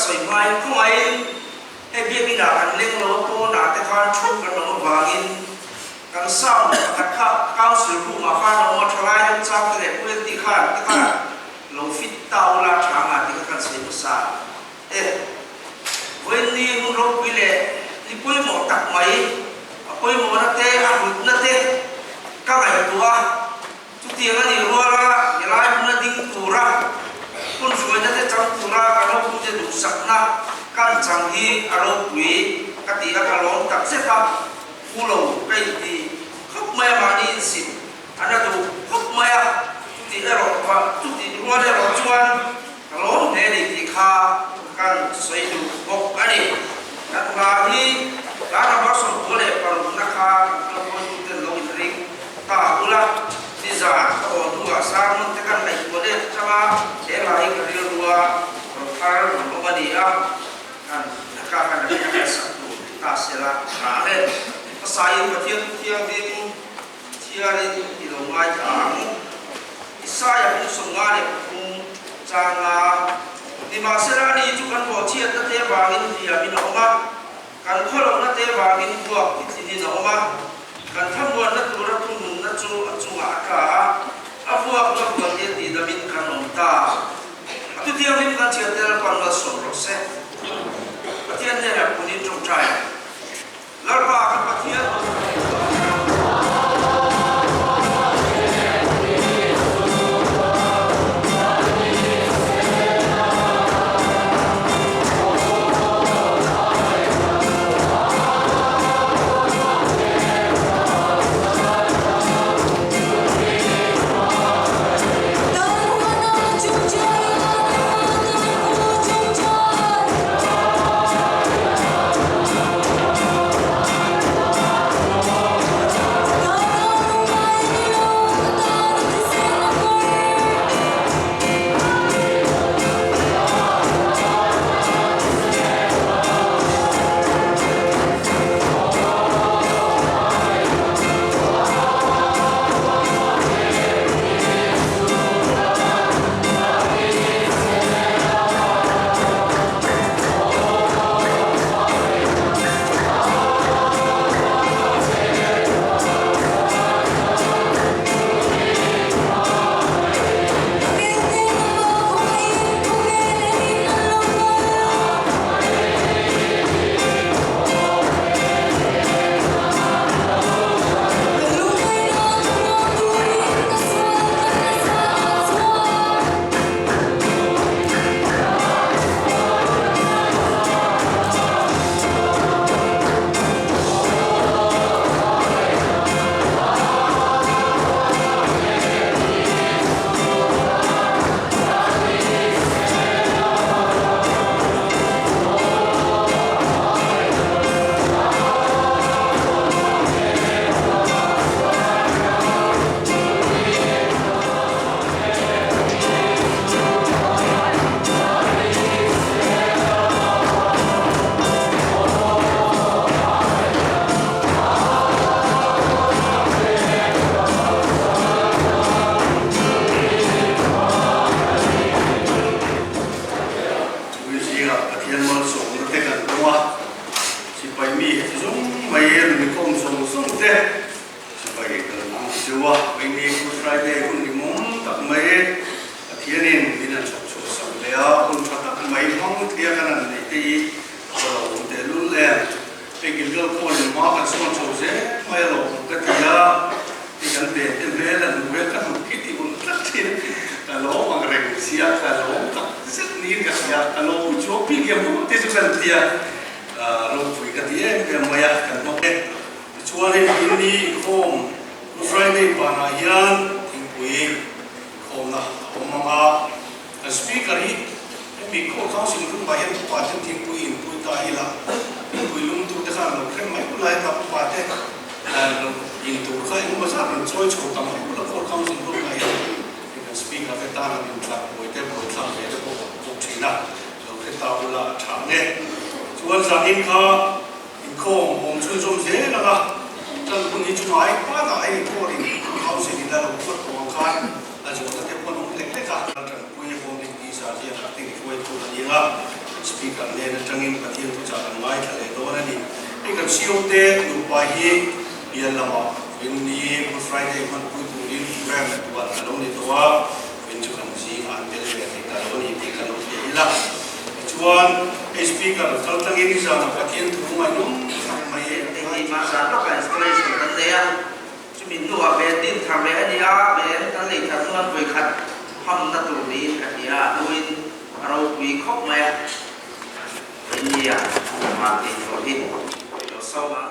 soi mai không ai e bia mi na kan leng lo to na te khan thu kan no wangin kan sao ka council ru ma khan no thlai han chak te pui ti khan te khan lo fit tau la thanga ti kan sei mu sa e when ni mu ro pile ni pui mo tak mai pui mo na te a hut na te ka ngai tua tu ti nga ni ro la ya lai mu na ding tu ra kun suai na te chang tu ra ka lo ku te du sak na kan chang hi aro pui ka ti ka long tak se pa fu lo kai ti khop mai ma ni sin ana tu khop mai a ti ero pa tu ti ro de ro chuan ka long ne ni ti kha kan sei du bok ani ka la hi la na ba so ko le par na kha ka ko tu te lo ring ta ula ti za ko tu a sa mon te kan nei ko de chama e lai ka ri ruwa ro thar ro ma ni a kan ka kan ka sa tu ta se la na le sai ma thiam thiam ding thia le ti lo mai ta sai a bu so nga le ku cha nga ni ma se ra ni chu kan bo chia ta te ba in ti a mi no ma kan kholo na te ba in ku a ti ni no ma kan tham wa na tu ra tu mun na chu a chu nga ka a fu a ko ko ti ti da min kan om ta tu ti a min kan chia te ra kan ma so ro se pa ti an ne ra ku ni chung trai la ba ka pa ti speaker ne na tangin pathian tu cha kan ngai thale do na ni e kan siote nu pa hi bial lama in ni Friday man pu tu in program na tu an lo ni to wa in chu kan si an tel ve te ka lo ni ti ka lo ti ila chuan e speaker thal tangin ni sa na pathian tu mai num mai te hi ma sa to kan installation kan te ya chu min nu a be tin tham le ani a be kan le tha nuan koi khat ham na tu ni ka ti a luin ro wi khop mai ni ya ma ti to hi yo sau ma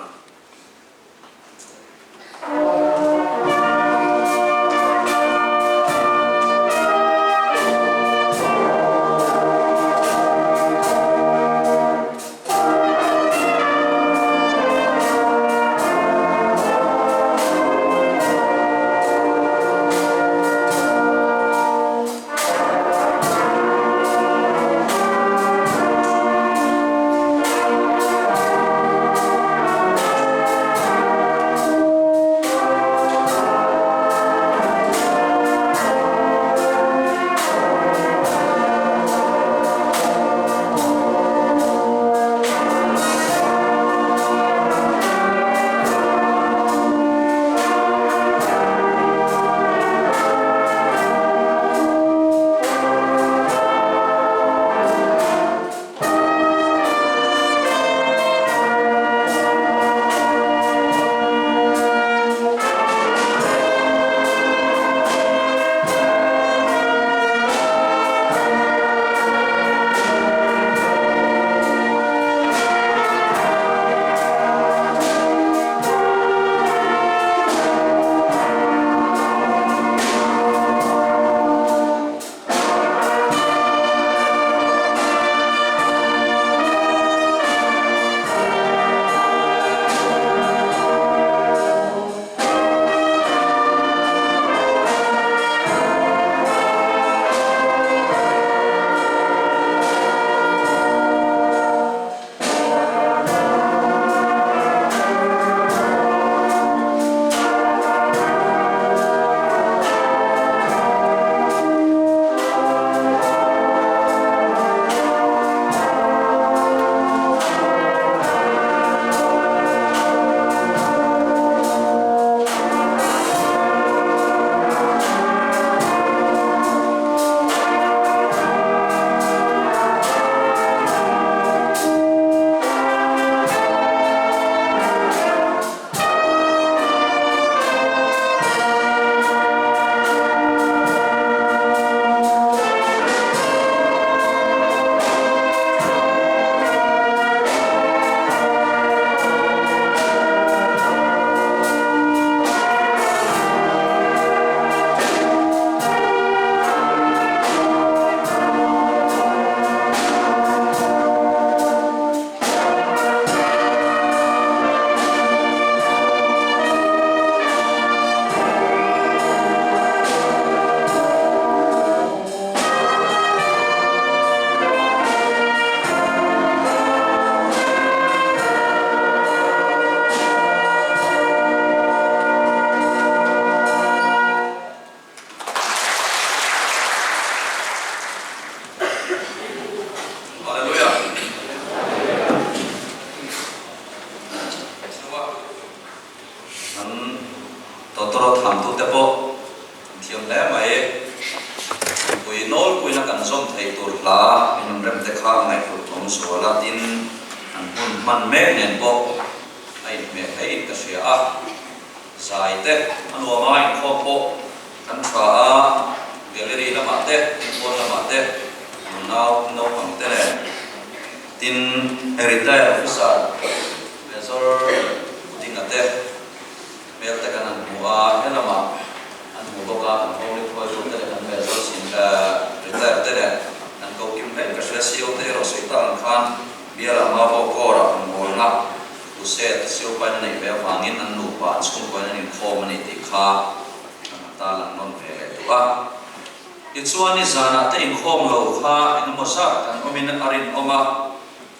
Itsuani zana te in khom lo kha in mosa kan omin arin oma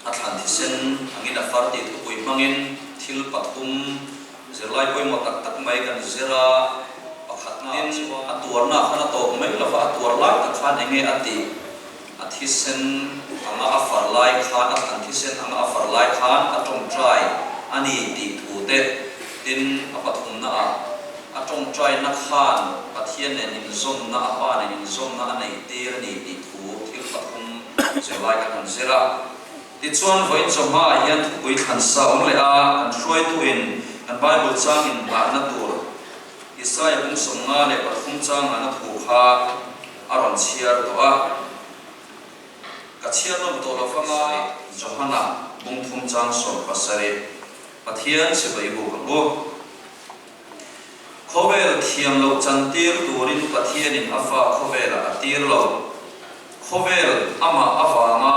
Atlantisen angin afarti tu pui mangin thil pathum zerlai pui mo tak tak mai kan zera pakhatna atuarna khana to mai la fa atuar lai tak khan enge ati thi sen anga afar lai khan an thi sen anga afar lai khan atong try ani ti thu te tin apathum na atong try na khan pathian ne nin zom na apa ne nin zom na nei tir ni ti thu thil pathum zelai kan zera ti chuan voin choma hian pui khan sa ong le a an hruai tu in an bible chang in ba na tur Isaiah bung songa le pathum chang an thu kha aron chiar to a ka chiar nom to lo fanga Johana bung thum chang som pasare pathian se bai bu ka bo khovel thiam lo chantir turin pathian in afa khovel atir lo khovel ama awanga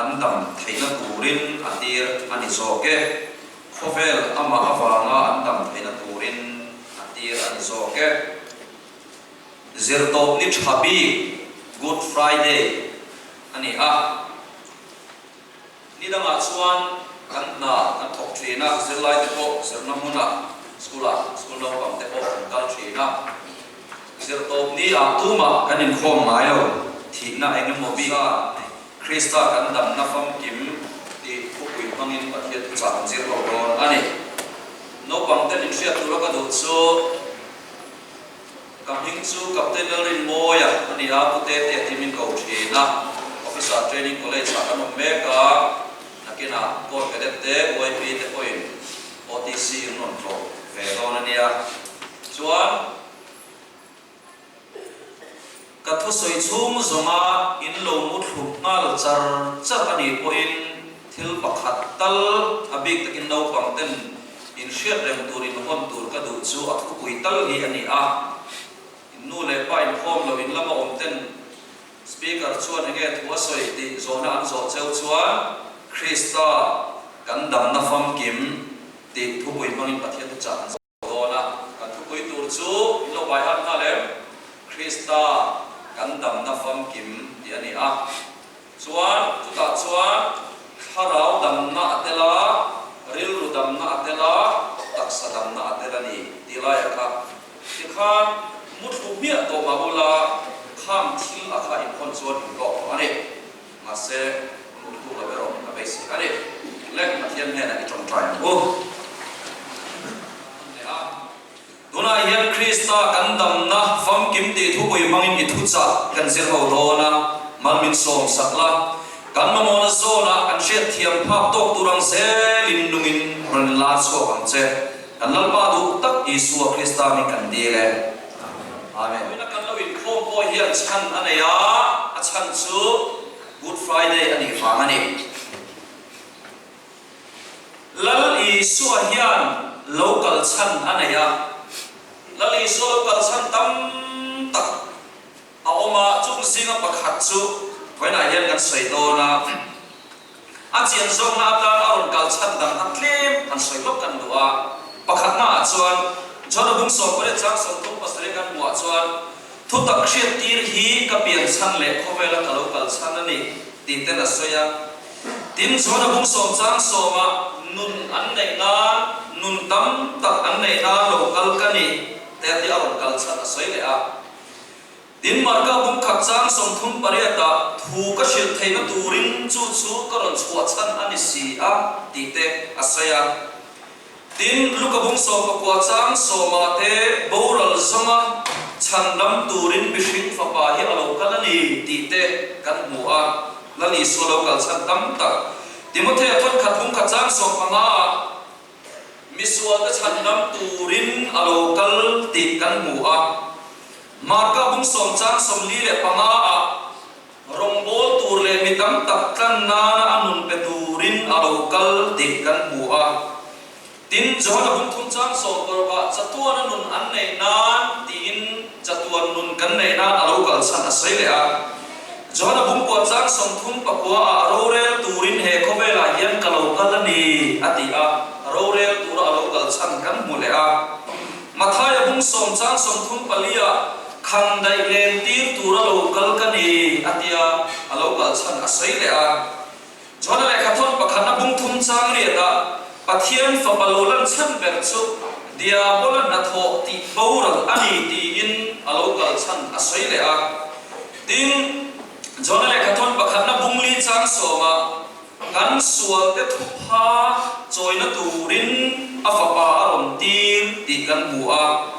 andam theina turin atir ani zoke khovel ama awanga andam theina turin atir ani zoke zirtop ni thabi Good Friday ani a ni danga chuan kan thok thina zirlai te po zirna huna school no pam te po kal thina zirtop ni a tuma kanin khom mai lo thina engem mo bi a Krista kan dam na fam kim ti pukui mangin pathian chang zir lo ron ani no pam te nin sia tu lo ka du chu kaming chu captain rin moya ani a pute te timin ko thina officer training college ka no meka nakina ko kedete OIP te point OTC non tro ve don ania chuan ka thu soi chum zonga in lo mu thuk ngal char ani point thil pakhat tal abik takin no pangten in share rem turin hom tur ka du chu at ku pui tal hi ani a nu le pa in khom lo in lama omten speaker chuan enge thua soi ti zona an zo cheu chuan Krista kan dam na fam kim ti thu pui mangin pathian tu chan zona kan thu pui tur chu lo bai han na le Krista kan dam na fam kim ti ani a chuan chu ta chuan kharau dam na atela ril ru dam na atela taksa dam na atela ni ti lai ka ti khan muthu bia to babula kham thil akha in khon chuan in lo ani ma se muthu la bero ka besi ani lek mathian ne na itong try o dona hian Krista kan dam na fam kim ti thu pui mangin i thu cha kan zir ho dona malmin som sakla kan mamona zona kan shet thiam phap tok turang zelin nungin ran la so kan che kan lalpa du tak Isu Krista mi kan dile amen ina kan lo in khom po hian chan anaya a chan chu Good Friday ani famani lal Isu hian local chan anaya lal Isu local chan tam tak a oma chung singa pakhat chu when I hear that say dona achian zong na ta aron kal chan dam atlem an soi lok kan duwa pakhat na chuan jona bung so pare chang som tum pasre kan wa chuan thu tak khriat tir hi ka pian chan le khowela kalo kal chan ani ti te na soya tin jona bung som chang soma nun an nei na nun tam tak an nei na local kani te ti aron kal chan soi le a din marka bung khak chang som thum pariata thu ka shil theina turin chu chu karon chhuat chan ani si a ti te asaya din luka bung so ka kwa chang so ma te boral zonga chandam turin bishing fa pa hi alo kalani ti te kan mu a lali so lo kal chan tam tak timothe athon khat bung khat chang so panga miswa ka chandam turin alo kal ti kan mu a marka bung som chang som li le panga a rongbol tur le mitam tak kan na anun peturin alokal tik kan mu a tin jona bung thum chang som korba chatuan nun an nei nan tin chatuan nun kan nei na alokal san asai le a jona bung ko chang som thum pakwa a rorel turin he khobela hian kalokal ani ati a rorel tur alokal san kan mu le a mathaya bung som chang som thum palia khandai len tir tura local kani atia local chan asai le a jona le khathon pakhana bung thum chang ri da pathian fa balolan chan ber chu dia bolan na tho ti boral ani ti in local chan asai le a tin John le katon pakhat na bungli chang soma kan sual te thupa joina turin afapa arom tim ti kan bua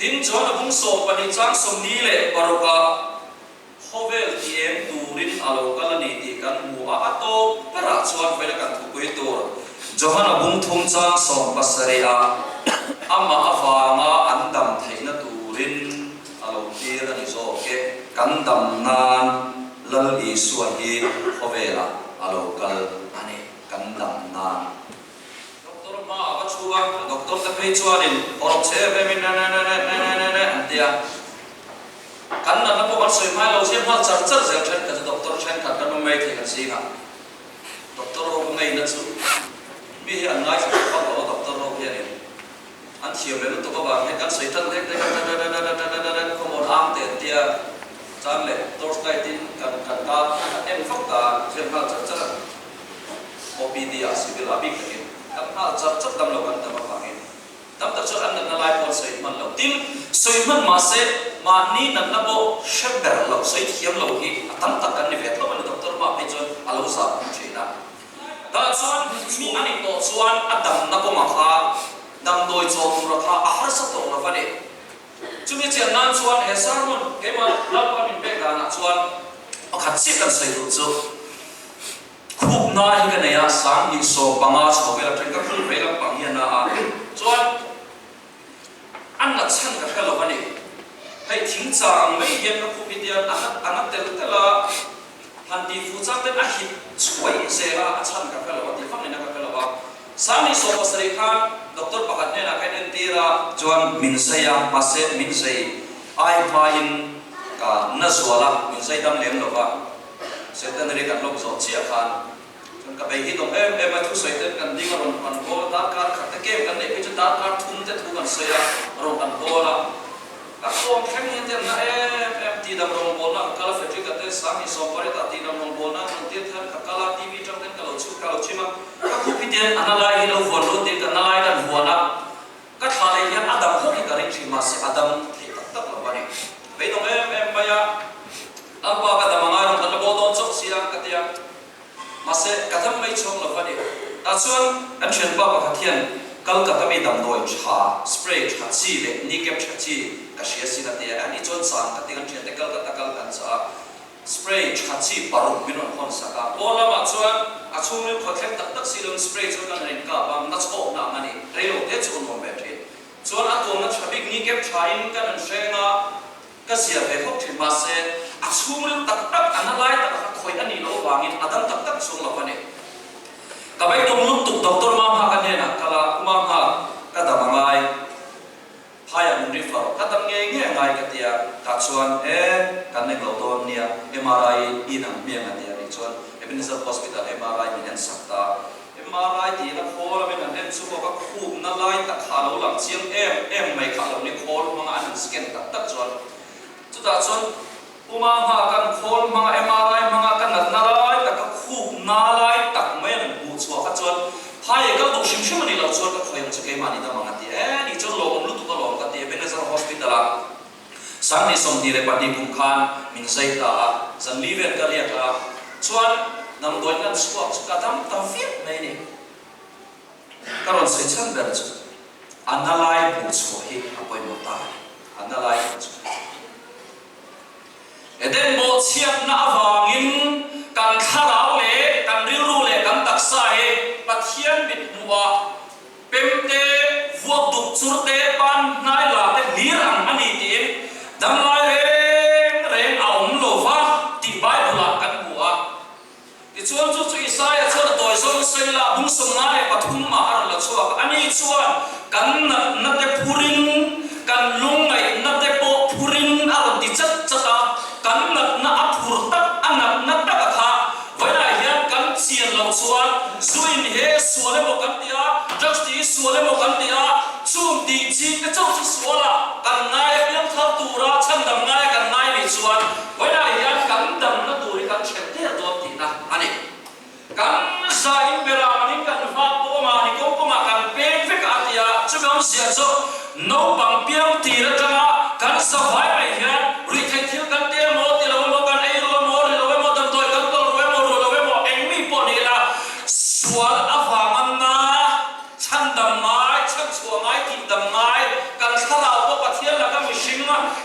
tin John bung so pani chang som ni le baroka hovel ti em turin alo kalani ti kan bua ato para chuan vela kan thukui tur John bung thum chang som pasaria ama avanga andam theina turin alo tir ani zo ke kan dam nan lal Isua hi hovela alo kal ane kandam na doktor ma achuwa doktor ta pei chuanin orok che be min na antia kan na po kan soi mai lo se mal char char zel chen ka doktor chen ka kan mai the kan si ga doktor ro ngai na chu mi hi an ngai sa ka lo doktor ro hi ani an thiam le to ba he kan soi tan dek ko mo am te tia Chan le tors kai tin kan em fakta chen ha char char OPD civil abi ke kan ha char char dam lo kan ta ba ke tam ta chu an na lai pon sei man lo tin soi man ma se ma ni nan na bo shaber lo sei thiam lo hi tam ta kan ni vet lo man doctor ma pe chon alo sa china ta chuan mi ani to chuan adam na ko ma kha dam doi chom ra kha a har sa to na va ne Cumi cian nan chuan he sarmon ke ma lalpa min pe ka na chuan akhat si kan sai ru chu khup na hi ka neya sang ni so panga so vela tren ka phul vela pang ya na a chuan an na chan ka kala bani hei thing chang mai yen ka khup indian anat tel tela han ti fu chang ten a hit chuai se la a chan ka kala ti phang na ka kala ba sang ni so pasari khan Doktor pakat ne na kain tira chuan min saya pase min sei ai main ka na suala min sei dam lem lo ba secondary kan lok zo chia khan chun ka bai hi dom em thu sei ten kan ding ron pan ko dar kar khat ke kan ne pe chu dar kar thum te thu kan saya ron kan ko la ka kom khem hin ten na em ti dam ron bol na kala factory ka te sang ni so pare ta ti dam ron bol na te thar ka kala tv tam ten ka lo chu ka lo chima ka ku pi ten analai hi lo von lo te ka analai dan huana ka thale yan adam ho ki karin chi ma se adam ki tak tak lo bani be dong em baya alpa ka da mangai ron ka bo don chok sia ka tia ma se ka tham mai chong lo bani ta chuan an chen ba ka thian kal ka kami dam doi cha spray cha chi le ni kep cha chi ka sia si ka tia ani chon san ka tingan chen te kal ka takal kan cha spray cha chi paru min on hon sa ka bola ma chuan a chung le khothlek tak tak si long spray chu kan ren ka bam na chho na mani relo te chu on be the chuan a tom na chabik ni kep chain kan an shenga ka sia ve khok thin ma se a chung le tak tak analai tak ka khoi ani lo wangin adam tak tak chung lo bani ka bai dong luk tuk doktor ma ha kan ne na kala ma ha ka da mangai phaya mun rifa ka tam nge ngai ka tia ta chuan kan ne lo don nia MRI inang mi nga tia ri chuan Ebenezer Hospital MRI min an sakta MRI ti na khol min an en chu ka khum na lai ta kha lo lang chiang em mai kha lo ni khol ma an scan tak tak chuan chu ta chuan uma ha kan khol ma MRI ma kan na lai ta ka khum na lai tak mai an bu chu ka chuan hai ka dok shim shim ni lo chuan ka khoyam chu ke mani da ma ti ni chu lo lu tu ka lo ka ti Ebenezer Hospital sang ni som dire pati kum khan min sai ta san liver ka lia ka chuan nam doi kan swap ka tam ta fit mai ni karon sai chan ber chu analai bu chu hi apoi mo ta analai chu eden mo chiap na awangin kan tharau le kan riru le kan taksa he pathian bit nuwa pemte vuak duk churte pan nai la te lir ang ani tin dam lai reng aum lo va ti bible kan bua ti chuan chu Isaiah chu doi song sei la bung song na le pathum ma ar la chuak ani chuan kan na te purin kan lungai na te po purin ar ti chat chata kan na aphur tak anap na tak kha vaina hian kan chian lo chuan zuin he suale mo kan tia justice suale mo kan tia chum ti chi ka chau chu suala kan ngai piam thap tura chan dam ngai kan ngai ni chuan vaina hian kan dam na turi kan chen te do ti na ani kan sa in bera manin kan fa po ma ni ko ma kan pe fe ka tia chu gam sia cho no bang piam ti ra kama kan sa vai mai hian ri thai thil kan te mo ti lo mo kan ai ro mo ri lo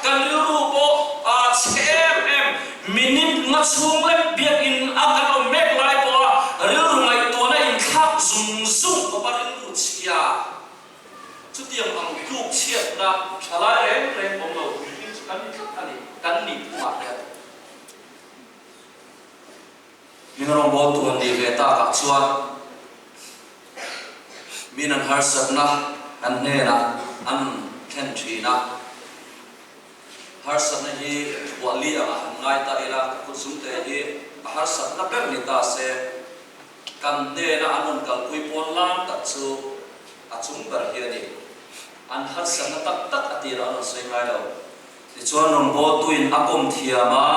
kan ru po em minit nga chung le biak in akan mek lai po ru ngai to na in khap zum zum ko pa ru chia chu tiang ang kluk chiat na chala rem bom lo kan ni ma le minarong bo tu handi ve ta ka chuan minan har sat na an ne na an khen thi na har sat na hi wali a han ngai ta ila ku zum te hi har sat na ber ni ta se kan ne na anon kal pui pon lam ta chu a chung ber hi ni an har sat na tak tak atira an sei ngai lo ti chuan nong bo tu in akom thiama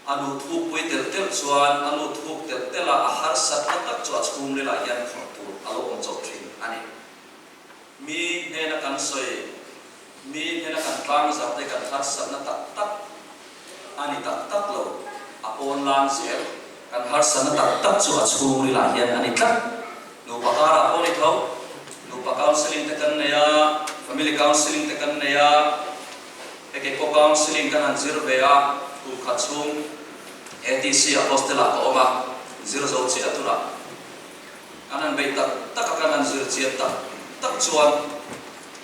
anu thuk pui tel tel chuan anu thuk tel tel a har sat na tak chu a chung le la yan khor tu alo om chok thin ani mi ne na kan soi mi ne na kan tang za te kan har sat na tak tak ani tak tak lo a pon lang se kan har sat na tak tak chu a chung le la yan ani tak nu pakara poni tho nu pa counseling te kan ne ya family counseling te kan ne ya eke ko counseling kan an zir ve ya tu khachung ATC apostela ko oma zero zo chi atura kanan be tak kanan zir chi tak chuan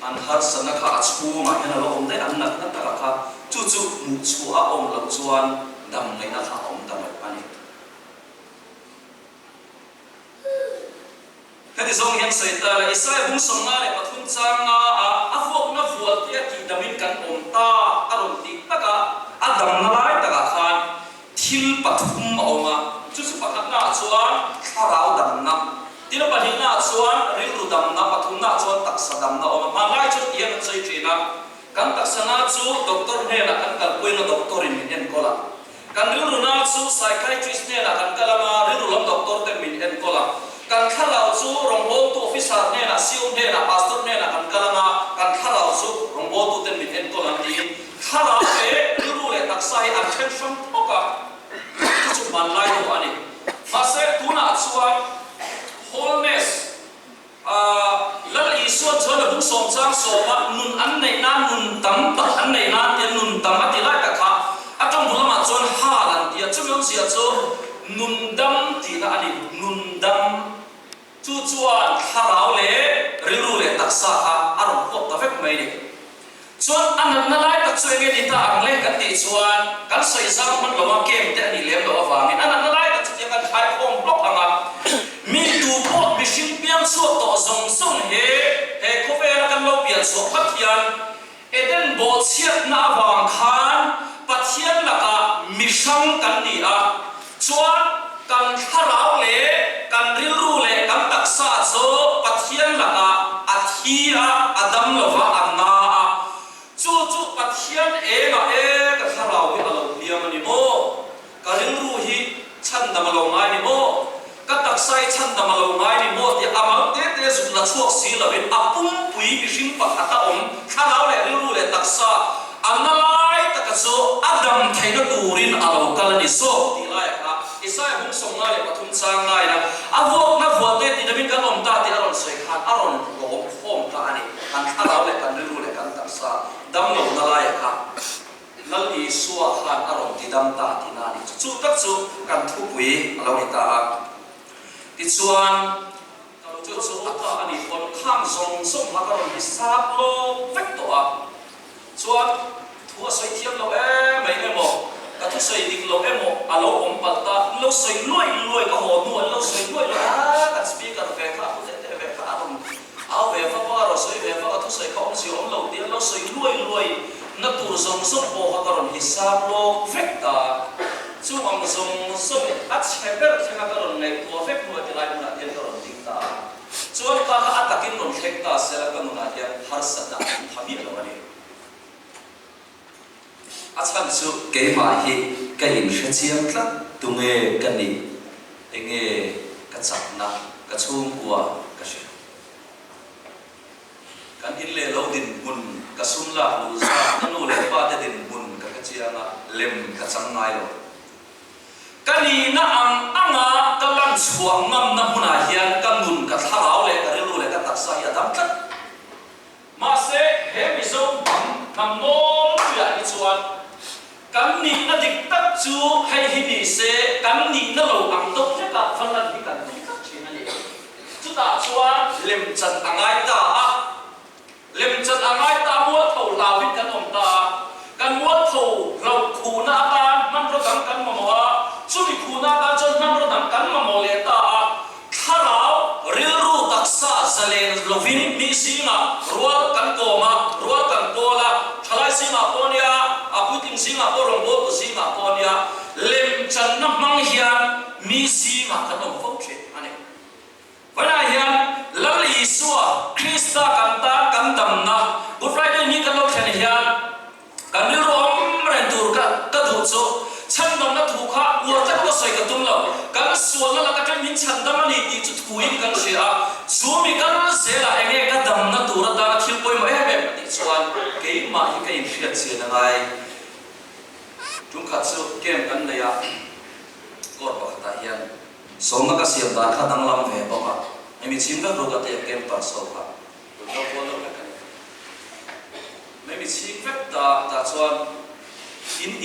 an har sana kha achu ma hena lo om de an nak na ta kha chu chu mu chu a om lo chuan dam nei na kha om dam ani kati zong hian sei ta la isai bung som na le pathum chang a vok na vual te ki damin kan om ta aron ti taka adam na lai taka khan thil pathum oma chu chu pakhat na chuan tharau dam na tila pahin na chuan ril ru dam na pathum na chuan taksa dam na oma ma ngai chu tian chei thina kan taksa na chu doctor ne na kan kal poina doctor in en kola kan ril ru na chu psychiatrist ne na kan kalama ril ru lam doctor te min en kola kan khalau chu rongbo tu officer ne na siu ne na pastor ne na kan kalama kan khalau chu rongbo tu te min en kola ti khalau e ril ru le taksa hi attention poka chu man lai do ani mase tuna chuan wholeness lal iso chona bung som chang so ma nun an nei na nun tam ta an nei na te nun tam ati lai ta kha atong bulama chon halan dia chumyon sia cho nun dam ti na ani nun dam chu chuan tharau le riru le taksa ha aron ko ta vek mai ni chuan an na lai ta choi nge ni ta ang le kan ti chuan kan soi sang man lo ma kem te ani lem lo awang an na lai ta chu kan khai khom blok anga mi tu po mi shin piang so to zong song he ko ve ra kan lo pian so pathian eden bo chiat na awang khan pathian la ka mi sang kan ni a chuan kan tharau le kan ril ru le kan taksa cho pathian la ka athia adam lo wa anna chu chu pathian e ka tharau hi alo liam ani mo ka ril ru hi chan dam lo ngai ni mo ka taksai chan dam lo ngai ni mo ti amal te te su la chuak si la ben apum pui bi sim pa khata om tharau le ril ru le taksa analai takaso adam thaina turin alo kalani so ti lai ka isai bung som ngai le pathum chang ngai na avok na vual te ti damin kan om ta ti aron soi khan aron ro khom ta ani kan tharau le kan ru le kan taksa dam lo na lai ka lal i suwa khan aron ti dam ta ti na ni chu tak chu kan thu pui alo ni ta ti chuan chu chu ta ani kon khang song som ha karon hisap lo vek to a chuan thua soi thiam lo mai emo ka thu soi dik lo emo alo om palta lo soi loi ka ho nu lo soi loi ka speaker ve ka pu te ve ka aron au ve fa pa ro soi ve fa ka thu soi ka om si om lo ti lo soi loi na tur song song po ha karon hisap lo vek ta chu om song song a cheber thanga karon nei to vek nu ti lai na ti karon dik ta chuan ka atakin non thek ta sela ka nu na hian har sa da thami lo ani achan chu ke ma hi ka in hrechiam tla tunge kani enge ka chapna ka chum kwa ka she kan in le lo din mun ka sum la lu sa nanu le pa de din mun ka chianga lem ka chang ngai lo kani na anga kalan chuang ngam na huna hian kan nun ka tharau le ka relu le ka taksa ya dam tlat ma se he mi zo bam nam nom hi chuan kan ni na dik tak chu hei hi ni se kan ni na lo ang tok te ka phan na hi kan ti ka chin ani chu ta chuan lem chan angai ta a lem chan angai ta mua thau la vin kan om ta kan mua thau lo khu na ta man ro dang kan mo a chu ni khu na ta chon man ro dang kan mo le ta a tharau ril ru taksa zalen lovin mi singa rual kan koma rual kan kola thalai singa ponia aputing singa porong bo to singa ponia lem chan na mang hian mi singa kan om fok che ani wana hian lali suwa krista kan ta kan dam na good friday ni kan lo khen hian kan ni rom ren tur ka du chu chan dam na thu kha ur ta ko soi ka tum lo kan sual la ka kan min chan dam ni ti chu thuin kan sia zumi kan zela enge ka dam na tur ta thil poi mo he be ti chuan ke ma hi ka in fiat che na ngai chung kha chu kem kan le ya kor ba ta hian soma ka siam da kha dang lam ve ba ka mi chim ka ro ka te kem pa so ka lo ko lo ka mi chim vek ta chuan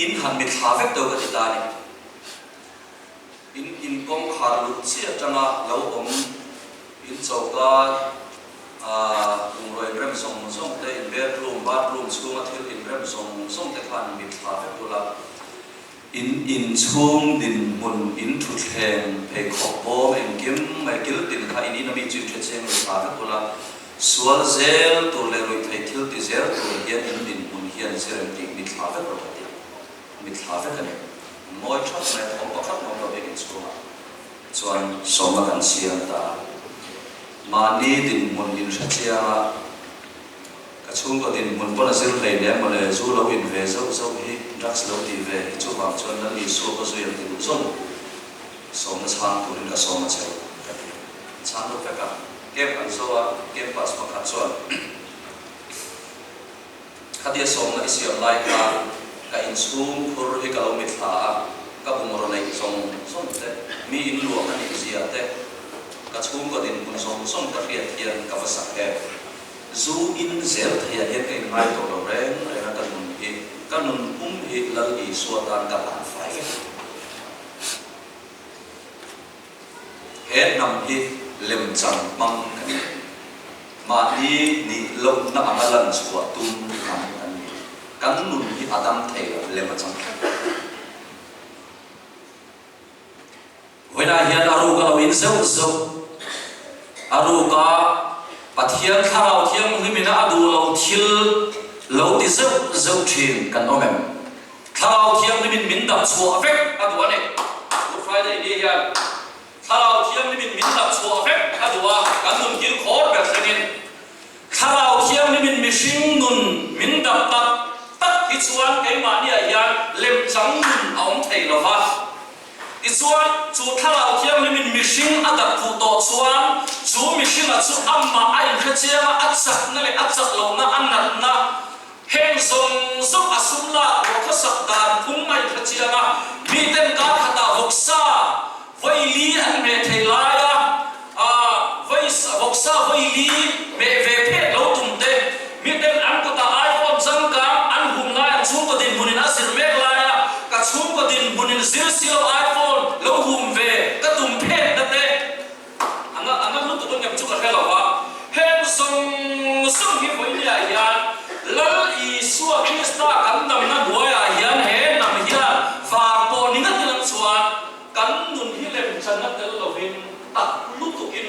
in han mi tha vek do ka ti ta ni in kong khar lu chi atanga lo om in chauka roi rem song te in bedroom bathroom school athil in rem song te khan mi tha vek do la in chung din mun in thu thleng pe khop bo en kim mai kil tin kha in mi chu the cheng mi tha vek do la sual zel to le roi thai thil ti zel to hian in din mun hian serem ti mi tha vek ro ti mi tha vek ani moi thot mai om pakhat mo lo bekin chuma chuan soma kan siam ta mani din mun din thachia ka chung ko din mun pona zil hlei le mo le zu lo in ve zo hi drugs lo ti ve chu ba chuan na li so ko zo yam ti chon soma chang turin ka soma cheu chang lo ka kem an so a kem pas pakhat chuan khadia som na isiam lai ka in chung khur hi ka lo mi tha ka bumoro nei song te mi in lu ani zia te ka chung ko din kun song ta riat hian ka va sak he zu in zel thia he ke mai to lo ren ra ka nun hi ka nun hi lal i suatan ka pan fai he nam hi lem chang mang ani ma ni lo na amalan suwa tum ani kan nun hi adam thei lem chang wena hian aru ka lo in zo aru ka pathian tharau thiam himina adu lo thil lo ti zo thin kan omem tharau thiam himin min dap chua vek adu ane good friday ni hian tharau thiam himin min dap chua vek adu wa kan nun gil khor be thengin tharau thiam himin mishing nun min dap tak hi chuan ke ma ni a hian lem chang nun aum thei lo va chuan chu tharau thiam himin mishing adak pu to chuan chu mishing a chu amma a in khachia a chak na le a chak lo na annat na heng zong asumla ro kha sak dan phung mai khachia na mi ten ka khata voksa voi li an me thei laia voksa voi li me ve phe lo tum te mi ten an ko ta iphone jang ka an hum na chu ko din munin asir mek laia ka chu ko din munin zil silo iphone lo hum ve ka tum phe na te anga lu tu ngam chu ka khela wa hen song hi voi ya ya lal i suwa krista kan nam na boya yan he nam hian fa po ni na tilang chuan kan nun hi lem chan na tel lovin tak lu tu in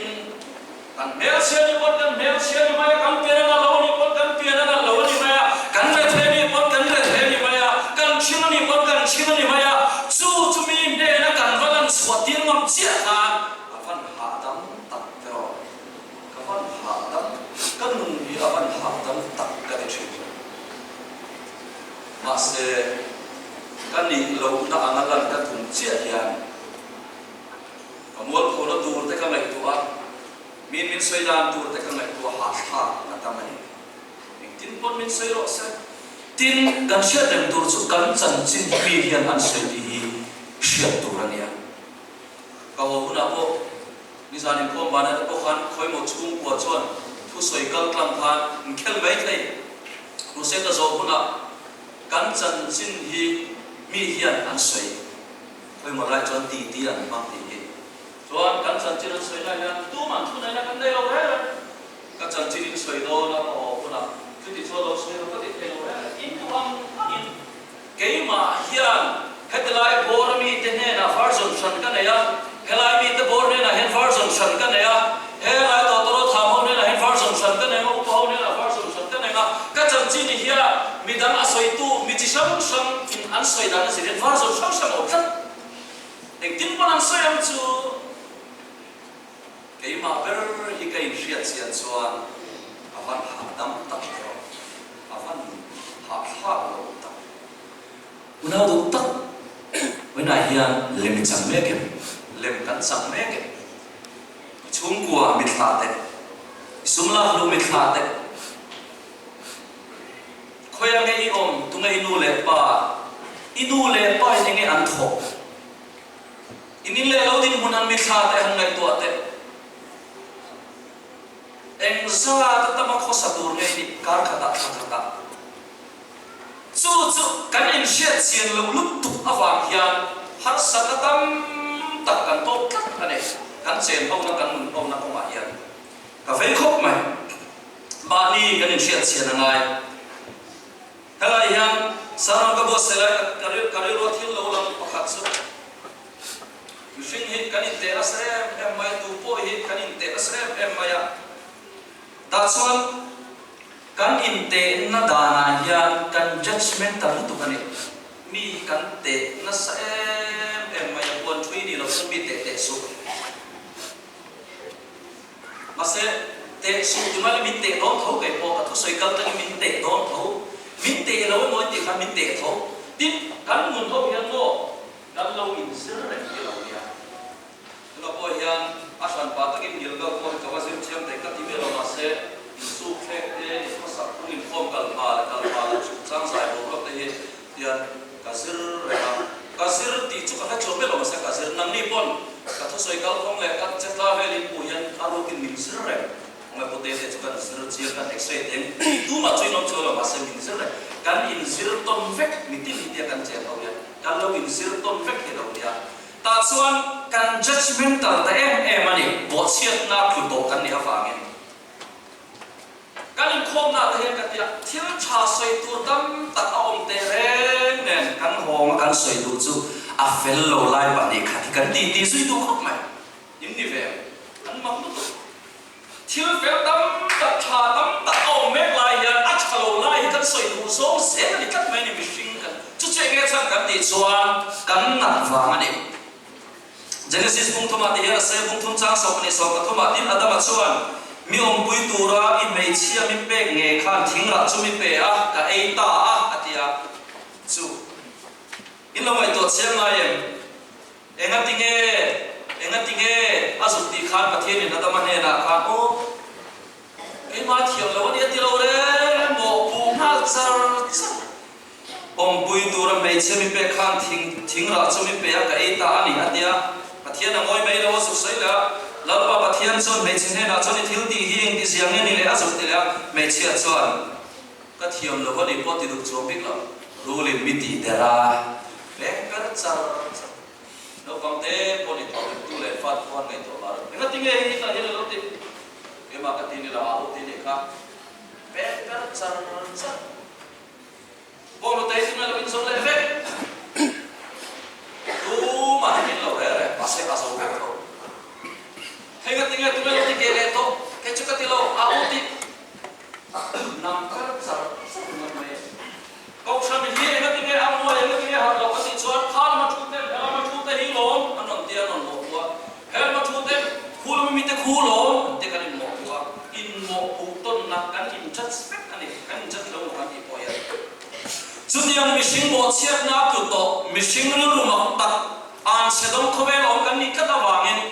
kan mel sia ni pot kan mel sia ni maya kan pera na lo ni pot kan pera na lo ni maya kan re the ni pot kan re the ni maya kan chin ni pot kan chin ni maya chu mi ne na kan valan swatin ngam chia ha avan ha dam tak pero kavan ha dam kan nun hi avan ha dam tak ka ti thi ma se kan ni lo na angalan ka thum chia hian amol ko na dur te ka mai tu a min soi dan tur te ka mai tu ha na ta mai tin pon min soi ro se tin kan sia dem tur chu kan chan chin pi hian an soi ti hi sia tur ania ka ho na po ni zanin ko ba na ko khan khoi mo chung ko chuan thu soi kal klang khan khel mai thei nu se ka zo huna kan chan chin hi mi hian an soi oi mo lai chon ti an mang ti hi chuan kan chan chin an soi lai hian tu man thu nai na kan dei lo he kan chan chin in soi do na o puna chu ti cho lo soi lo ka ti thei lo he in tu am in keima hian hetlai bor mi te ne na version shan kan ya helai mi te bor ne na hen version shan kan ya helai to to tham ho ne na hen version shan kan ya mo ho ne na version shan kan ya ka chan chin hi mi dan asoi tu mi chi sam sam in an soi dan si den version sam sam o khat ek tin pan an soi am chu keima ber hi kai riat sian chuan avan ha dam tak ro avan ha lo tak una do tak when I hear lem chang meke lem kan chang meke chung kwa mit thate sumla lu mit thate khoya nge om tunga inu le pa nge an tho inin le lo din hunan mit thate han ngai to ate eng za ta tama khosa dur nge ni kar khata khata chu kan in shet sian lo lup tu awang hian har sakatam tak kan to kat ane kan chen ho na kan mun ho na ko ma hian ka ve khop mai ba ni kan in shet sian angai hala hian sarang ka bo sela kari ro thil lo lang pakhat chu using hit kan in te asre em mai tu po hit kan in te asre em mai ta chuan kan in te na dana hian kan judgment ta tu kan mi kan te na sa em mai pon thui ni lo mi te su mase te su tu ma mi te don tho kai po ka soi kal ta mi te don tho mi te lo mo ti kan mi te tho tin kan mun tho hian mo kan lo in sir re ki lo ya lo po hian asan pa ta kin gil ga ko ka wa sim chiam te ka ti me lo ma se su khek te ko sa puin khom kal ma la chang sai bo lo te hi tian kasir ti chu ka cho me lo sa kasir nang ni pon ka tho soi kal khom le ka chetla velin pu yan aro kin min sir re ma pote te chu ka sir chi ka extra ten tu ma chui nom cho lo ma se min sir re kan in sir ton vek mi ti ti kan che lo ya kan lo in sir ton vek he lo ya ta chuan kan judgmental ta em ani bo chiat na khu to kan ni awangin kan in khom na ta hen ka tia thil cha soi tu dam ta om te ren nen kan hong kan soi tu chu a fel lo lai pa ni kha kan ti sui tu khop mai in ni ve kan mang tu thil fel dam ta cha dam ta om me lai ya a cha lo lai kan soi tu so se ni kat mai ni mi sing kan chu che nge chang kan ti chuan kan nat wang ani Genesis bung thoma ti ya se bung thum chang so ni so ka thoma tin adama chuan mi om pui tura i mei chia mi pe nge khan thing ra chu mi pe a ka ei ta a atia chu in lo mai to chiang lai em enga tinge asu ti khan pathian ni nadama ne na khan o ke ma thiam lo ni ti lo re mo pu na char om pui tura mei chia mi pe khan thing ra chu mi pe a ka ei ta ani atia pathian na ngoi mei lo su sai la lalpa pathian chon mei chin he na chon thil ti hing ti siang ni le azu ti la mei chia chon ka thiam lo ni po ti du chom bik la rulin mi ti dera le kar char no kam te po ni to tu le fat phone ngai to la nga ti nge ni ta he lo ti ke ma ka ti ni la a ti ni kha pe kar char bo lo te ti na lo in so le ve tu ma ni lo re pase ka so ka to hega tinga tu melo ti le to ke chu ka ti lo a u ti nam kar char na me ko sa mi hi hega tinga a mo hega tinga ha lo ka ti chuan khal ma thu te hela ma thu te hi lo anon ti anon mo wa hel ma thu te khul mi te khu lo te kan mo wa in mo pu ton na kan in chat spek ani kan chat lo ka ti po ya chu ti ang mi sing mo chiat na tu to mi sing lu lu ma tak an se dom kho be lo kan ni ka ta wangin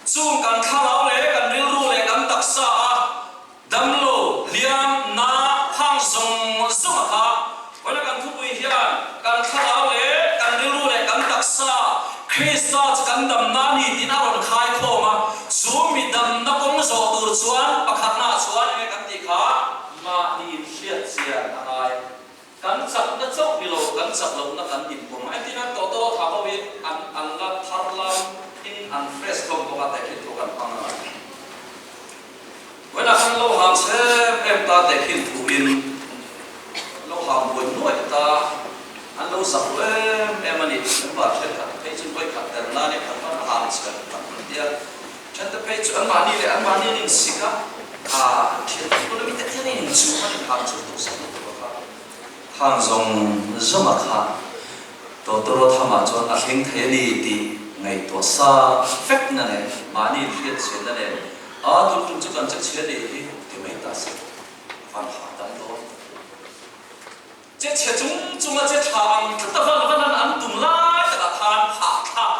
chung kan thalau le kan ril ru le kan taksa damlo liam na hang song song ha wala kan thu pui hian kan thalau le kan ril ru le kan taksa krista kan dam na ni tin aron khai khoma chu mi dam na kong zo tur chuan pakhat na chuan nge kan ti kha ma ni hriat sia ai kan chak na chốc đi lâu cắn sập lâu nó cắn nhịp của máy thì nó to thả vào đi ăn là thar lam in ăn fresh không có cái thịt của cắn phăng lại với là ăn lâu hàng sẽ em ta để thịt thủ in lâu hàng buổi nuôi ta ăn lâu sập em anh em bảo sẽ thật thấy chúng tôi thật là na này thật là hàng sẽ thật là chân ta thấy chú ăn bán đi nên xí cả chuyện tôi nói thế này nên chú ăn hàng chú tôi sẽ hàng dòng rất là khá tôi tham gia cho anh thấy thế đi ngày tôi sa phép này mà đi hiện chuyện này tôi cũng chỉ cần chắc chuyện này thì mấy ta sẽ phản hạ tận đó chết chúng là chết thằng tất cả anh tụng lại tất cả than hạ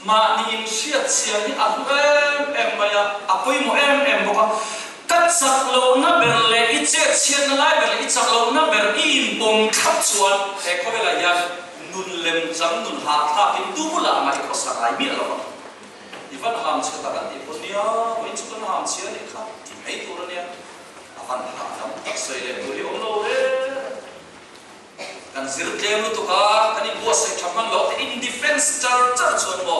mà nhìn chuyện chuyện như anh em mà quay một em một cắt sạc lâu nó bền lệ ít chết chuyện nó lại bền lệ ít sạc lâu nó bền im bông khắp chuột để có vẻ là gì nun lem trắng nun hạ thả thì tu là mà có sạc ai biết rồi thì vẫn ham chơi taกันที่คนเนี้ยวันนี้ชุดham chơiนี่ครับที่ให้ตัวเนี่ยอันหาทำตักใส่เลยตัวเดียวโน้ตกันสิร์เกมรู้ตัวกันนี่บัวใส่ทำมันหลอกอินดิเฟนส์จัดชวนบ่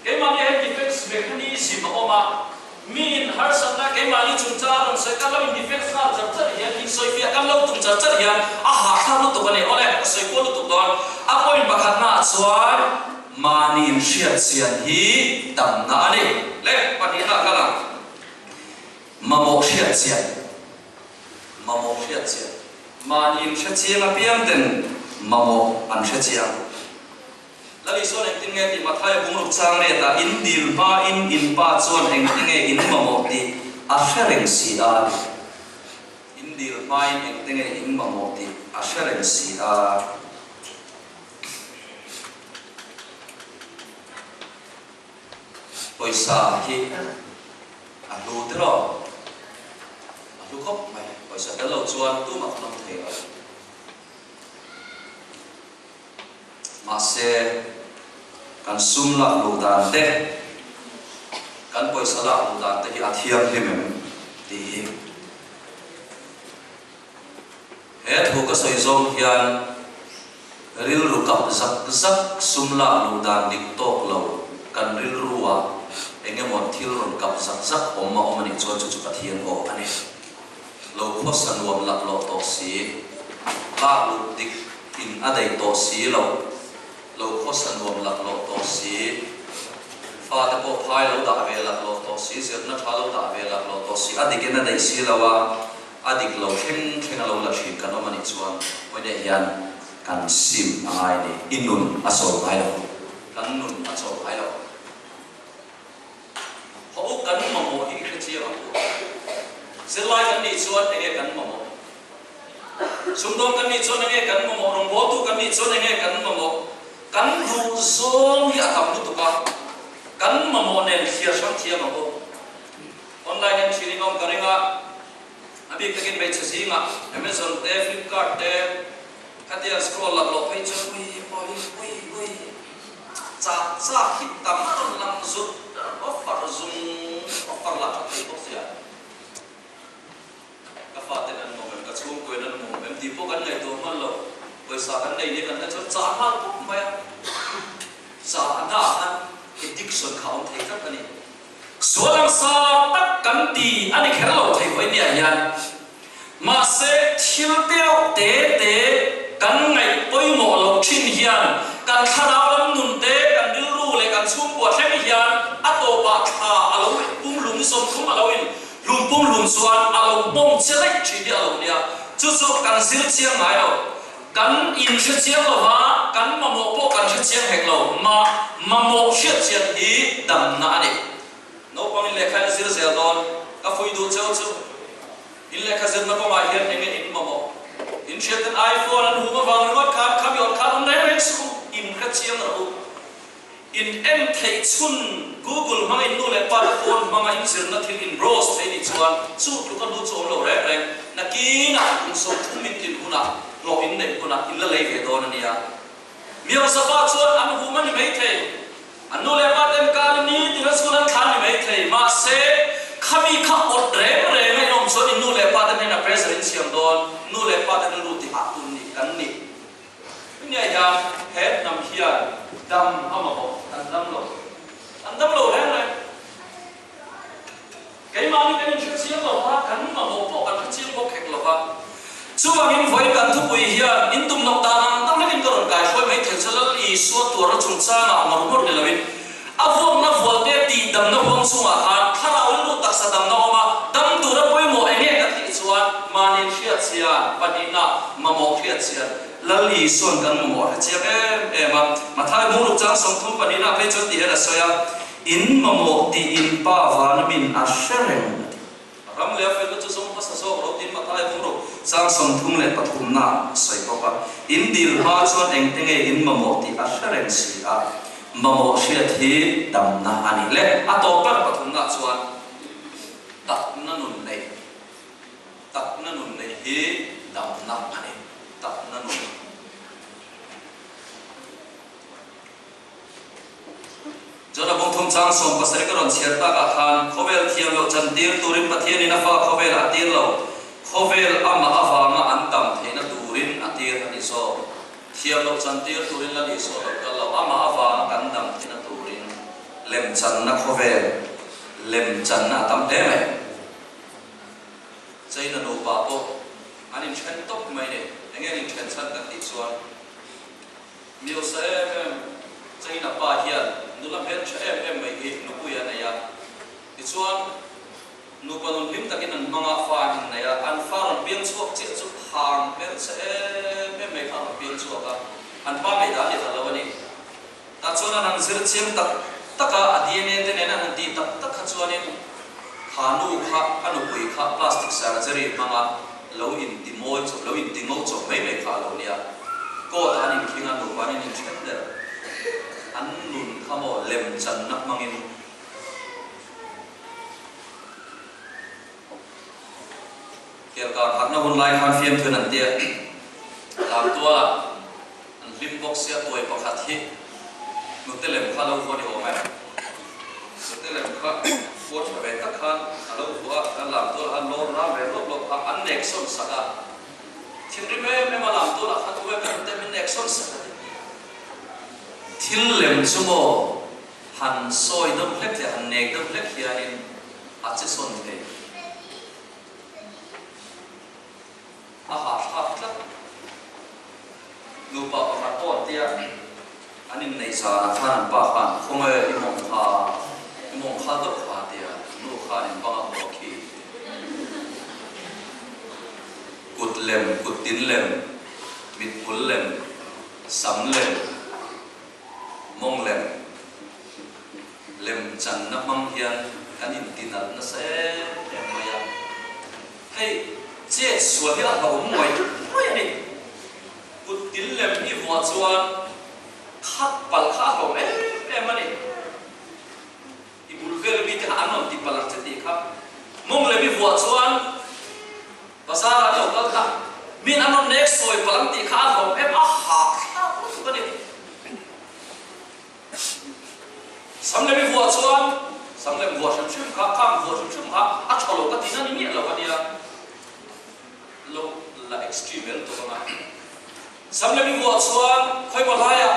เกมนี้อินดิเฟนส์เมคานิซึมออกมามีนฮาร์สันนะเกมนี้จุนจารันใส่กันแล้วอินดิเฟนส์น่าจัดเฮียนใส่เฟียกันแล้วจุนจัดเฮียนทำรู้ตัวกันนี่อะไรใส่กูรู้ตัวก่อนพอยบักขัดหน้าชวนมานิมเชียเสียนฮีตั้งนานี่เล็กปฏิหารกันละมาโมเชียเสียนมานิมเชียเสียนมาเพียงเดินมาโมอันเชียเสียนแล้วอีส่วนเองที่เงี้ยที่มาไทยบุ้งลูกช้างเนี่ยแต่อินดิลป้าอินป้าส่วนเองที่เงี้ยอินมาโมที่อาเชริงสีอาอินดิลป้าเองที่เงี้ยอินมาโมที่อาเชริงสีอาPaysa hi alu tero alu kop mai paysa dalo chuan tu mak nam thei a ma se kan sum la lu dan te kan paysa la lu dan te hi athiam hi mem ti hi he thu ka soi zom hian ril ru kap zak sum la lu dan dik tok lo kan ril ruwa engem on thil ron kap zak omma omani chuan chu pathian o ani lo khos anuam lak lo to si la lu dik in adai to si lo khos anuam lak lo to si fa ta po phai lo da ve lak lo to si zer na tha lo da ve lak lo to si adik na dai si lawa adik lo theng lo la thin kan omani chuan oi de hian kan sim angai ni inun asol ai lo kan nun asol ai lo họ cắn mà mồ thì cái chia mà sẽ lai cắn đi chuột để nghe cắn mà mồ xung đột cắn đi chuột để nghe cắn mà mồ đồng bố tu cắn đi chuột để nghe cắn mà mồ cắn dù zong thì thầm lúc tụi con cắn mà mồ nên chia sang chia mà mồ online em chỉ đi ngon cái này à biết cái bên chơi gì mà Amazon te Flipkart te cái tiền scroll lật lọt page ui cha hit tam lang zut offer la thei ko sia ka fa te nan mo ka chung ko nan mo em ti po kan ngai to man lo paisa kan nei ne kan cha cha ha ko mai sa na addiction khaun thei ka ani solang sa tak kan ti ani kherlo thei ko ni yan ma se thil teo te kan ngai poi mo lo thin hian kan khadau lam nun te kan dil ru le kan chung po thei hian ato ba kha alo pum lum som khum alo in lum pum lum suan alo bom chelai chi dia alo nia chu kan zir chiang mai lo kan in che chiang lo ha kan ma mo po kan che chiang hek lo ma mo che chiang hi dam na ani no pang le kha zir zel don ka foi du cheu in le kha zir na ko ma hian enge in ma mo in chetan iPhone an huma wang ro kha yon kha on dai rex in kha chiang ro in em thei chun Google mang in nu le pa phone mang in zir na thil in browse thei ni chuan chu tu kan du chu lo re na ki na in so thu min tin huna lo in nei kuna in la lei ve don ania miao sa pa chuan an huma ni mai thei an nu le pa tem ka ni ti ra chu lan khan ni mai thei ma se khami kha ot re ngai nom so in nu le pa tem na president siam don nu le pa ta nu ti ha tun ni kan ni ni ya het nam hian dam ama bo an dam lo le le cái mà những cái chuyện chiếm lo ha kan ma bo po kan chiếm bo khek lo ha chu bang in voi kan thu pui hian in tum nok ta nam tam lekin koron kai khoi mai thel chalal i so tur chung cha na mar mor le lawin avong na volte ti dam na hong sunga ha tharau lu tak sa dam na oma dam tur poi mo enge ka ti chuan manin khiat sia panina mamo khiat sia lali son kan mo ha chia ma thai mu lu chang som thum panina pe chon ti hera soya in mamo ti in pa van min ashereng ram le fe chu som pas so ro tin ma thai mu ro sang som thum le pathum na soi ko pa in dil ha chon eng tenge in mamo ti ashereng si a mamo sia thi dam na ani le a to par pathum na chuan tak na nun nei hi dam na ani tak na nun jona bong thum chang som pasari karon chherta ka khan khovel thiam lo chan tir turin pathian ina fa khovel atir lo khovel ama awanga antam theina turin atir ani so thiam lo chan tir turin la ni so lo ama awanga kan dam theina turin lem chan na khovel lem chan na tam te me chaina no pa po anin chen top mai ne engin chen chan ka ti chuan mio sa chaina pa hian nulam het em mai hi nupu ya na ya ichuan nupanun him takin an manga fa hin na ya an fa ron piang chuak che chu hang het em mai kha piang chuak ka an pa mai da hi thalawani ta chona nang zir chem tak taka adna te ne na di tak tak kha chuanin khanu kha anu pui kha plastic surgery manga lo in dimoi chu lo in dingo chu mai mai kha lo nia ko ta ni khinga nu pa ni chen der an nun khamo lem chan nak mangin kel ka hakna hun lai khan fiam thun an tia lam tua an lim box ya toy pakhat hi nutelem khalo ko ni ome nutelem kha fort ve ta khan alo bua an lam tua an lo ra ve lo an nexon saka thingri me ma lam tua kha tu ve kan te min nexon saka thil lem chumo han soi dom hlek the han nek dom hlek hianin a che son the a ha tla nu pa pa to tia anin nei sa na khan pa khan khome imong kha do kha tia nu kha nin pa ho ki kut lem kut tin lem mit pul lem sam lem mong lem chan na mang hian kanin tinal na se maya hey che suwa hi a ho moi ni kut tin lem hi wa chuan khat pal kha ho ani i bul vel mi ta anon ti palak che ti kha mong lem hi wa chuan pasara lo ka kha min anon next soi palang ti kha ho a ha kha ni samle mi vua chuan samle vua sam chum kha kham vua sam chum kha a cholo ka tina ni lo ka dia lo la extreme to ma samle mi vua chuan khoi ma laya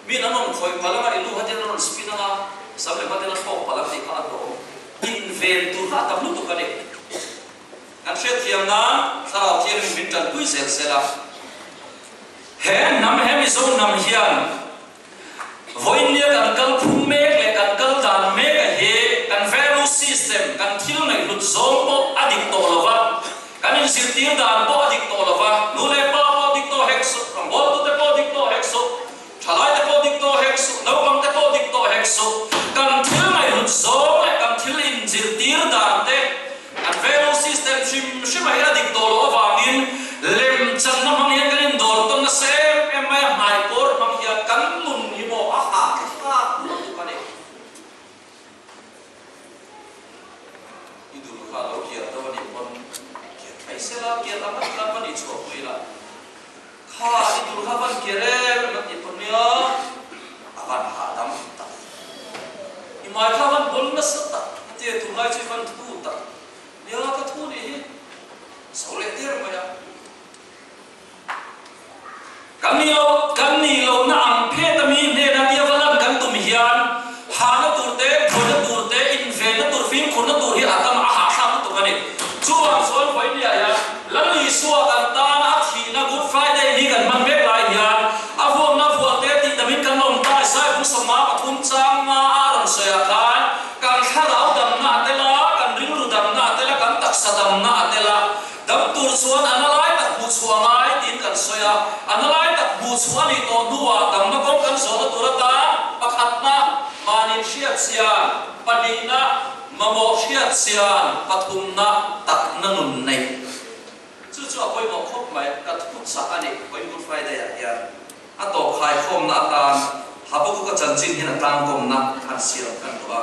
mi nanon khoi palanga ilu hatin non spinanga samle hatin ko palang ti kha do in vel tu ha tam lu to ka ni an she thiam na thara thiam min tan pui sel sela he nam he mi zo nam hian voinia kan kal phum mek le kan kal dan mek a he kan value system kan thil nei lut zom po adik to lova kan in sirtir dan po adik to lova nu le pa po dik to hexo bol to te po dik to hexo thalai te po dik to hexo no kam te po dik to hexo kan thil nei lut zom le kan thil in sirtir dan te kan value system shim mai adik to lova ngin lem chan na mang yan kan in dor to na se mai mai kor mang ya kan mun ni mo aha ha tu pane idul kha lo kia to ni pon kia thai se la kia ta mat la pani cho pui la kha idul kha ban kia re mat ni pon ya awan ha dam ta i mai kha ban bol na sa ta te tu lai chi ban thu ta ya ka thu ni sau lệ tiệt mà ya kan ni lo na ang phe tami ne na dia valan kan tum hian ha na turte khona turte in ve na tur fin khona tur hi atam a ha ha tu kani chuang sol foi ni ya lali suwa kan ta na thi na good friday ni kan man bek lai hian avong na vuak te ti damin kan lom ta sai bu sama pathum chang ma aram soya khan kan kharau dam na tela kan ring ru dam na tela kan taksa dam na tela dam tur suan analai tak bu chuangai tin kan soya analai tak bu chuani to nuwa dam na kon kan so na turata pakhat na manin shiat sian padina mamo shiat sian pathum na tak na nun nei chu chu apoi mo khop mai ka thuk sa ani koi good friday ya ato khai khom na tan habu ka chanchin hin tang kom na khan siam kan wa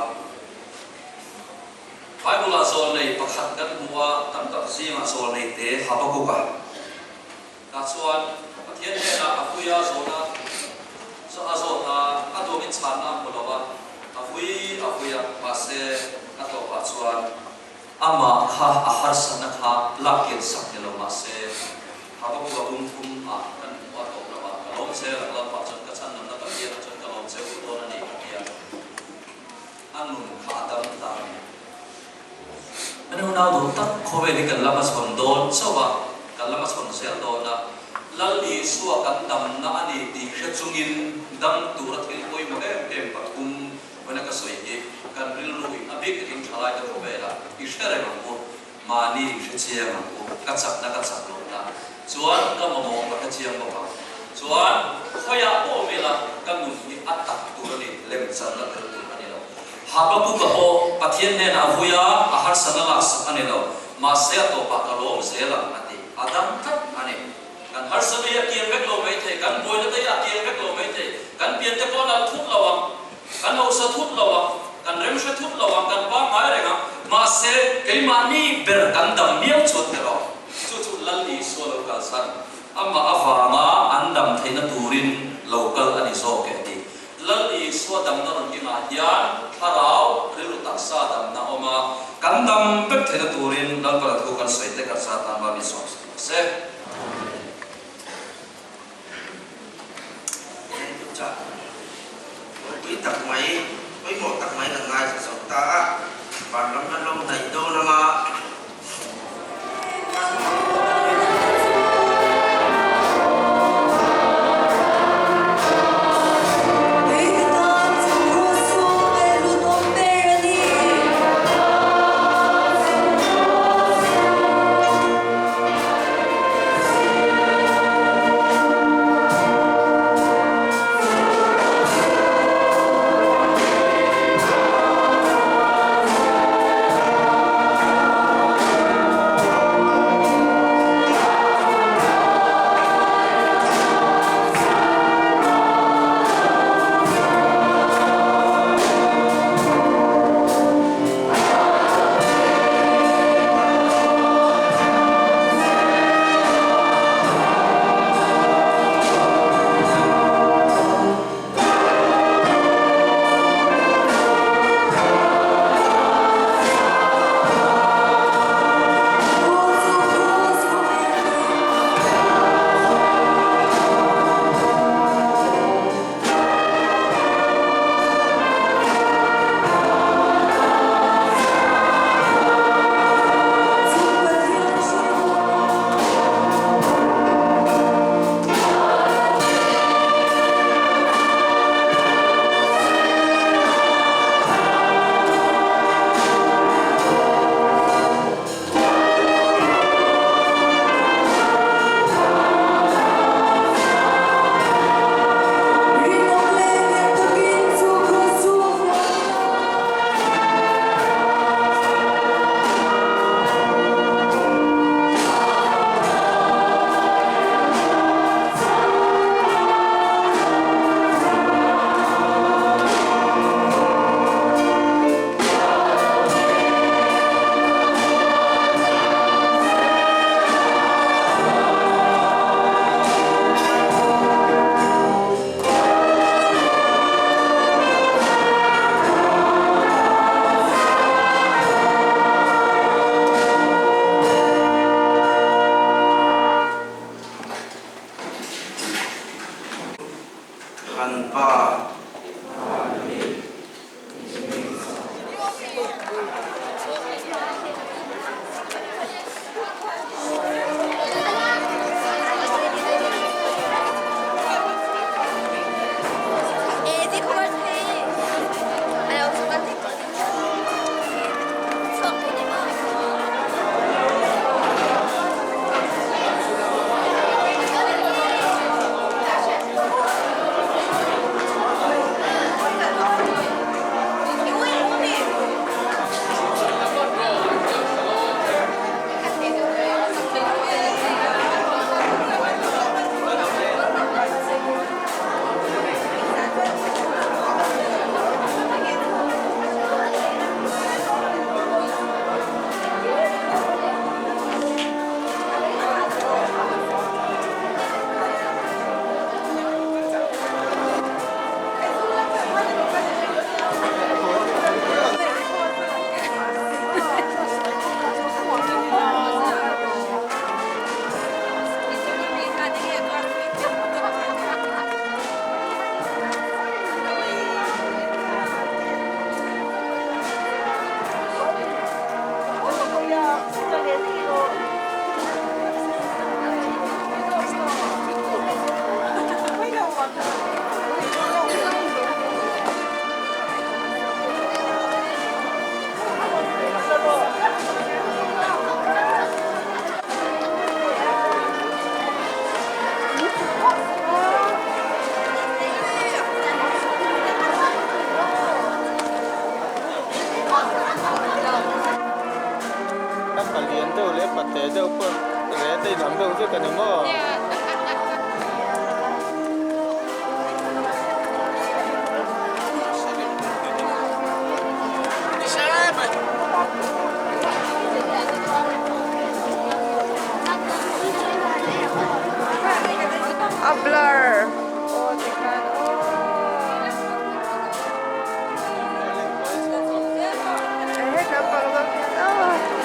Bible azol nei pakhat kan huwa tam tak zima azol nei te habu ka chuan pathian he na apuya zona so azona adomin chana mulawa apuya pase ato pa chuan ama kha ahar sana kha lakin sakelo mase habu ka thum a kan wa to na ba kalom se la pa chan ka chan nam na ka ya chan kalom se u to na ni ka ya anun kha dam ta anu na do tak khowe ni kan lama son don so ba kan lama son se do na lalli suwa kan dam na ani ti khachungin dam turat hil koi ma em patum wana ka soi ge kan ril rui abik ring thalai ka khobe la ishare ma ko mani shechia ma ko ka chak lo na chuan ka mo ka chiang ba chuan khoya o mela kan mun ni atak turani lem chan la ka tu ani lo hababu ka ho pathian ne na vuya ahar sanala sak ani lo ma se to pa ka lo se la ati adam tak ani kan har sa ya kian bek lo mai the kan boi na ya kian bek lo mai the kan pian te ko na thuk lawang kan ho sa thuk lawang kan rem sha thuk lawang kan ba mai re ga ma se kai mani ber kan dam miam chut te ro chu lalli so lo ka san amma afama andam theina turin local ani so ke ti lalli so dam na ron ki ma hian harau rilu tak sa dam na oma kan dam bek theina turin lal para thu kan sai te ka sa ta ma mi so se cha quý tắc mấy quý một tắc mấy là ngài sẽ sống ta và năm lâu này đô la ma các bạn liền đâu lấy bát té đâu po lấy tay nắm đâu chứ cần đúng không A blur. Oh, tingnan. Eh, kapag bakit? Oh.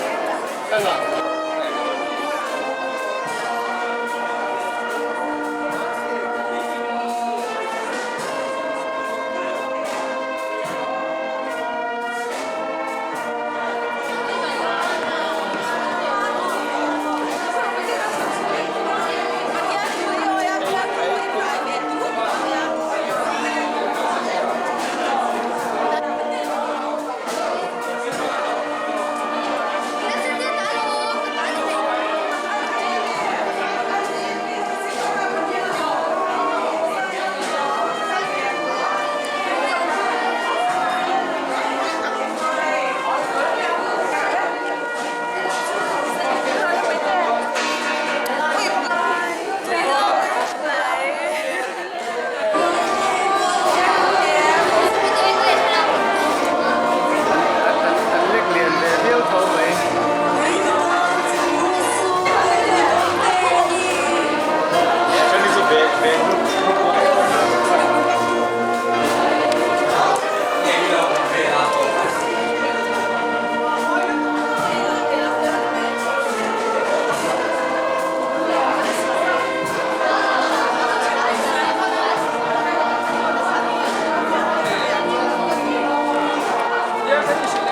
Yeah,